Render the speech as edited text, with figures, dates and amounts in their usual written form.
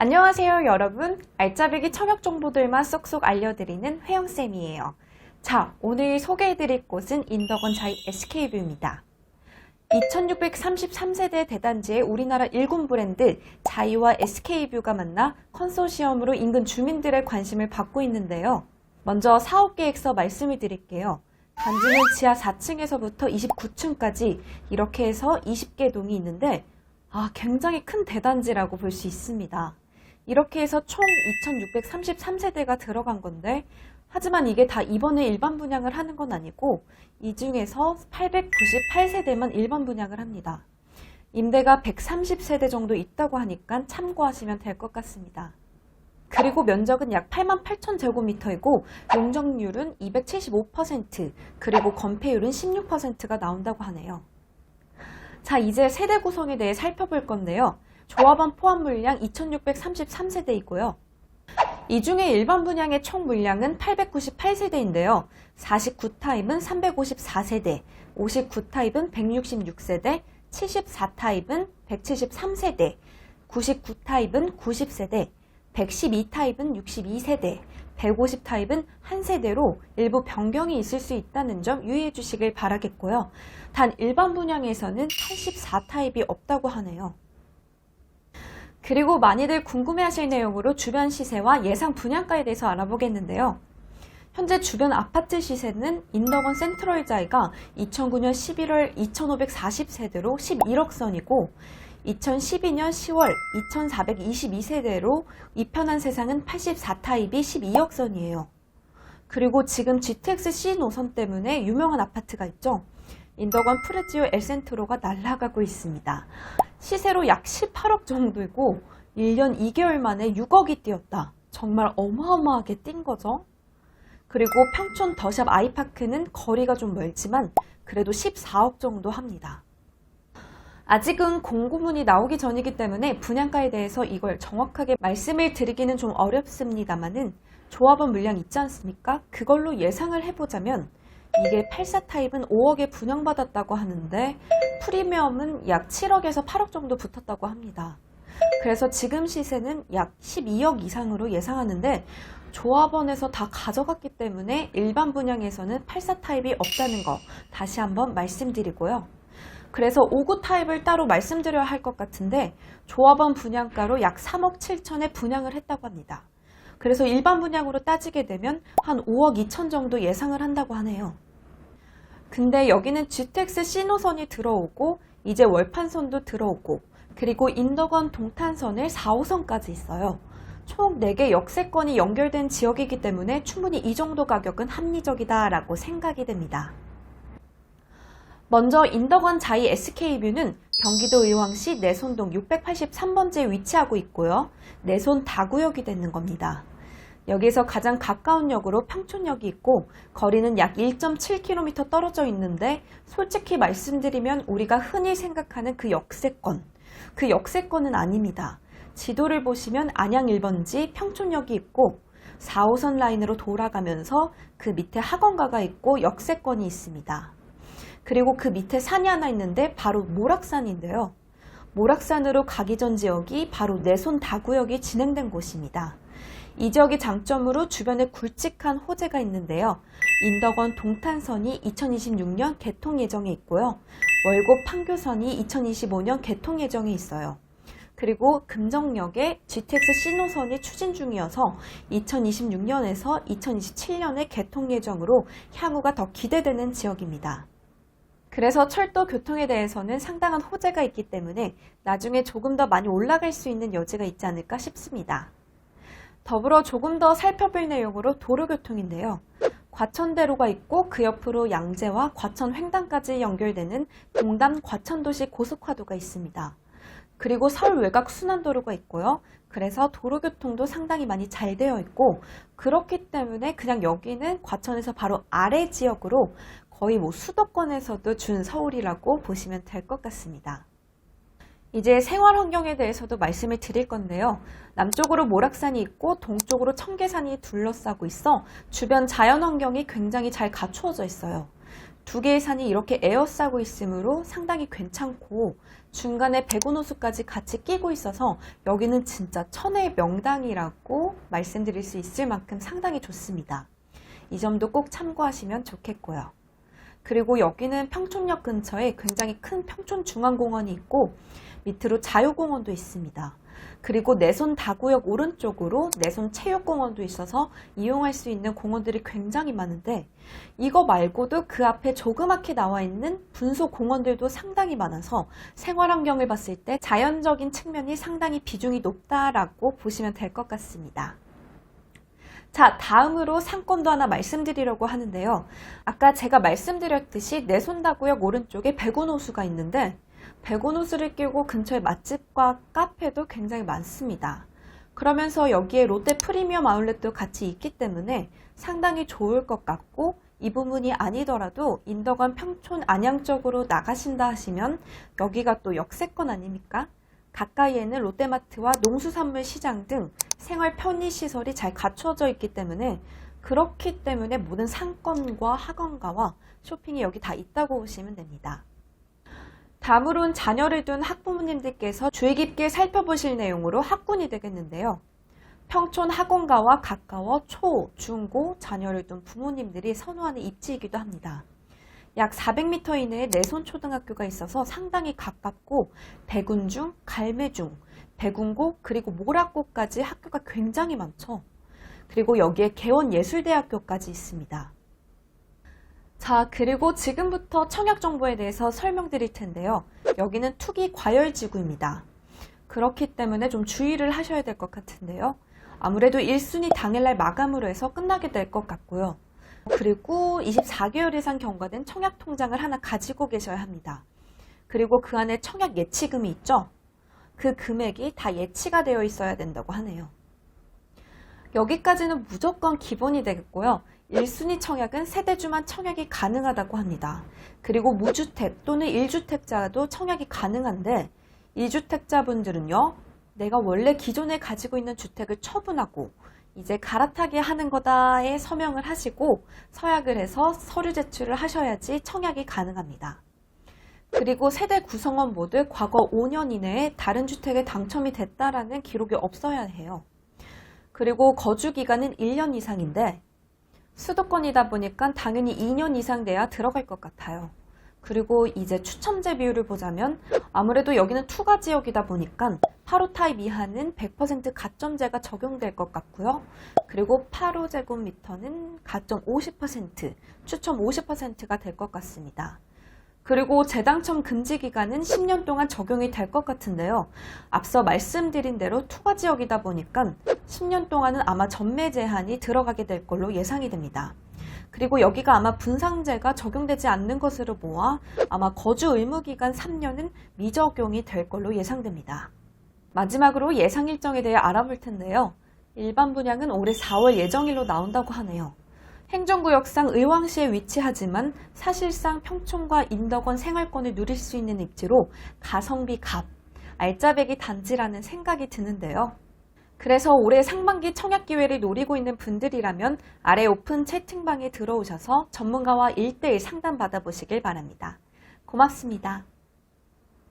안녕하세요 여러분. 알짜배기 청약 정보들만 쏙쏙 알려드리는 회영쌤이에요. 자, 오늘 소개해드릴 곳은 인덕원 자이 SK뷰입니다. 2633세대 대단지의 우리나라 일군 브랜드 자이와 SK뷰가 만나 컨소시엄으로 인근 주민들의 관심을 받고 있는데요. 먼저 사업계획서 말씀을 드릴게요. 단지는 지하 4층에서부터 29층까지 이렇게 해서 20개 동이 있는데 굉장히 큰 대단지라고 볼 수 있습니다. 이렇게 해서 총 2633세대가 들어간 건데 하지만 이게 다 이번에 일반 분양을 하는 건 아니고 이 중에서 898세대만 일반 분양을 합니다. 임대가 130세대 정도 있다고 하니까 참고하시면 될 것 같습니다. 그리고 면적은 약 88,000제곱미터이고 용적률은 275%, 그리고 건폐율은 16%가 나온다고 하네요. 자, 이제 세대 구성에 대해 살펴볼 건데요. 조합원 포함 물량 2633세대이고요. 이 중에 일반 분양의 총 물량은 898세대인데요. 49타입은 354세대, 59타입은 166세대, 74타입은 173세대, 99타입은 90세대, 112타입은 62세대, 150타입은 1세대로 일부 변경이 있을 수 있다는 점 유의해 주시길 바라겠고요. 단 일반 분양에서는 84타입이 없다고 하네요. 그리고 많이들 궁금해하실 내용으로 주변 시세와 예상 분양가에 대해서 알아보겠는데요. 현재 주변 아파트 시세는 인덕원 센트럴자이가 2009년 11월 2540세대로 11억 선이고 2012년 10월 2422세대로 이편한 세상은 84타입이 12억 선이에요. 그리고 지금 GTX-C 노선 때문에 유명한 아파트가 있죠. 인덕원 프레지오 엘센트로가 날아가고 있습니다. 시세로 약 18억 정도이고 1년 2개월 만에 6억이 뛰었다. 정말 어마어마하게 뛴 거죠. 그리고 평촌 더샵 아이파크는 거리가 좀 멀지만 그래도 14억 정도 합니다. 아직은 공고문이 나오기 전이기 때문에 분양가에 대해서 이걸 정확하게 말씀을 드리기는 좀 어렵습니다만은 조합원 물량 있지 않습니까? 그걸로 예상을 해보자면 이게 84타입은 5억에 분양받았다고 하는데 프리미엄은 약 7억에서 8억 정도 붙었다고 합니다. 그래서 지금 시세는 약 12억 이상으로 예상하는데 조합원에서 다 가져갔기 때문에 일반 분양에서는 84타입이 없다는 거 다시 한번 말씀드리고요. 그래서 59 타입을 따로 말씀드려야 할 것 같은데 조합원 분양가로 약 3억 7천에 분양을 했다고 합니다. 그래서 일반 분양으로 따지게 되면 한 5억 2천 정도 예상을 한다고 하네요. 근데 여기는 GTX-C 노선이 들어오고 이제 월판선도 들어오고 그리고 인덕원 동탄선을 4호선까지 있어요. 총 4개 역세권이 연결된 지역이기 때문에 충분히 이 정도 가격은 합리적이다라고 생각이 됩니다. 먼저 인덕원 자이 SK뷰는 경기도 의왕시 내손동 683번지에 위치하고 있고요. 내손 다구역이 되는 겁니다. 여기에서 가장 가까운 역으로 평촌역이 있고 거리는 약 1.7km 떨어져 있는데 솔직히 말씀드리면 우리가 흔히 생각하는 그 역세권은 아닙니다. 지도를 보시면 안양 1번지 평촌역이 있고 4호선 라인으로 돌아가면서 그 밑에 학원가가 있고 역세권이 있습니다. 그리고 그 밑에 산이 하나 있는데 바로 모락산인데요. 모락산으로 가기 전 지역이 바로 내손 다구역이 진행된 곳입니다. 이 지역의 장점으로 주변에 굵직한 호재가 있는데요. 인덕원 동탄선이 2026년 개통 예정에 있고요. 월곡 판교선이 2025년 개통 예정에 있어요. 그리고 금정역에 GTX-C 노선이 추진 중이어서 2026년에서 2027년에 개통 예정으로 향후가 더 기대되는 지역입니다. 그래서 철도 교통에 대해서는 상당한 호재가 있기 때문에 나중에 조금 더 많이 올라갈 수 있는 여지가 있지 않을까 싶습니다. 더불어 조금 더 살펴볼 내용으로 도로교통인데요. 과천대로가 있고 그 옆으로 양재와 과천 횡단까지 연결되는 동담 과천도시 고속화도가 있습니다. 그리고 서울 외곽 순환도로가 있고요. 그래서 도로교통도 상당히 많이 잘 되어 있고 그렇기 때문에 그냥 여기는 과천에서 바로 아래 지역으로 거의 수도권에서도 준서울이라고 보시면 될 것 같습니다. 이제 생활 환경에 대해서도 말씀을 드릴 건데요. 남쪽으로 모락산이 있고 동쪽으로 청계산이 둘러싸고 있어 주변 자연 환경이 굉장히 잘 갖추어져 있어요. 두 개의 산이 이렇게 에어싸고 있으므로 상당히 괜찮고 중간에 백운호수까지 같이 끼고 있어서 여기는 진짜 천혜의 명당이라고 말씀드릴 수 있을 만큼 상당히 좋습니다. 이 점도 꼭 참고하시면 좋겠고요. 그리고 여기는 평촌역 근처에 굉장히 큰 평촌중앙공원이 있고 밑으로 자유공원도 있습니다. 그리고 내손 다구역 오른쪽으로 내손 체육공원도 있어서 이용할 수 있는 공원들이 굉장히 많은데 이거 말고도 그 앞에 조그맣게 나와 있는 분소 공원들도 상당히 많아서 생활환경을 봤을 때 자연적인 측면이 상당히 비중이 높다라고 보시면 될 것 같습니다. 자, 다음으로 상권도 하나 말씀드리려고 하는데요. 아까 제가 말씀드렸듯이 내손다구역 오른쪽에 백운호수가 있는데 백운호수를 끼고 근처에 맛집과 카페도 굉장히 많습니다. 그러면서 여기에 롯데 프리미엄 아울렛도 같이 있기 때문에 상당히 좋을 것 같고 이 부분이 아니더라도 인덕원 평촌 안양 쪽으로 나가신다 하시면 여기가 또 역세권 아닙니까? 가까이에는 롯데마트와 농수산물 시장 등 생활 편의시설이 잘 갖춰져 있기 때문에 그렇기 때문에 모든 상권과 학원가와 쇼핑이 여기 다 있다고 보시면 됩니다. 다음으로는 자녀를 둔 학부모님들께서 주의 깊게 살펴보실 내용으로 학군이 되겠는데요. 평촌 학원가와 가까워 초, 중, 고 자녀를 둔 부모님들이 선호하는 입지이기도 합니다. 약 400m 이내에 내손초등학교가 있어서 상당히 가깝고 백운중, 갈매중, 백운고 그리고 모락고까지 학교가 굉장히 많죠. 그리고 여기에 개원예술대학교까지 있습니다. 자, 그리고 지금부터 청약정보에 대해서 설명드릴 텐데요. 여기는 투기 과열지구입니다. 그렇기 때문에 좀 주의를 하셔야 될 것 같은데요. 아무래도 1순위 당일날 마감으로 해서 끝나게 될 것 같고요. 그리고 24개월 이상 경과된 청약통장을 하나 가지고 계셔야 합니다. 그리고 그 안에 청약 예치금이 있죠? 그 금액이 다 예치가 되어 있어야 된다고 하네요. 여기까지는 무조건 기본이 되겠고요. 1순위 청약은 세대주만 청약이 가능하다고 합니다. 그리고 무주택 또는 1주택자도 청약이 가능한데 2주택자분들은요. 내가 원래 기존에 가지고 있는 주택을 처분하고 이제 갈아타기 하는 거다에 서명을 하시고 서약을 해서 서류 제출을 하셔야지 청약이 가능합니다. 그리고 세대 구성원 모두 과거 5년 이내에 다른 주택에 당첨이 됐다라는 기록이 없어야 해요. 그리고 거주 기간은 1년 이상인데 수도권이다 보니까 당연히 2년 이상 돼야 들어갈 것 같아요. 그리고 이제 추첨제 비율을 보자면 아무래도 여기는 투가 지역이다 보니까 8호 타입 이하는 100% 가점제가 적용될 것 같고요. 그리고 8호제곱미터는 가점 50%, 추첨 50%가 될 것 같습니다. 그리고 재당첨 금지 기간은 10년 동안 적용이 될 것 같은데요. 앞서 말씀드린 대로 투가 지역이다 보니까 10년 동안은 아마 전매 제한이 들어가게 될 걸로 예상이 됩니다. 그리고 여기가 아마 분상제가 적용되지 않는 것으로 보아 아마 거주 의무기간 3년은 미적용이 될 걸로 예상됩니다. 마지막으로 예상 일정에 대해 알아볼 텐데요. 일반 분양은 올해 4월 예정일로 나온다고 하네요. 행정구역상 의왕시에 위치하지만 사실상 평촌과 인덕원 생활권을 누릴 수 있는 입지로 가성비 갑, 알짜배기 단지라는 생각이 드는데요. 그래서 올해 상반기 청약 기회를 노리고 있는 분들이라면 아래 오픈 채팅방에 들어오셔서 전문가와 1:1 상담 받아보시길 바랍니다. 고맙습니다.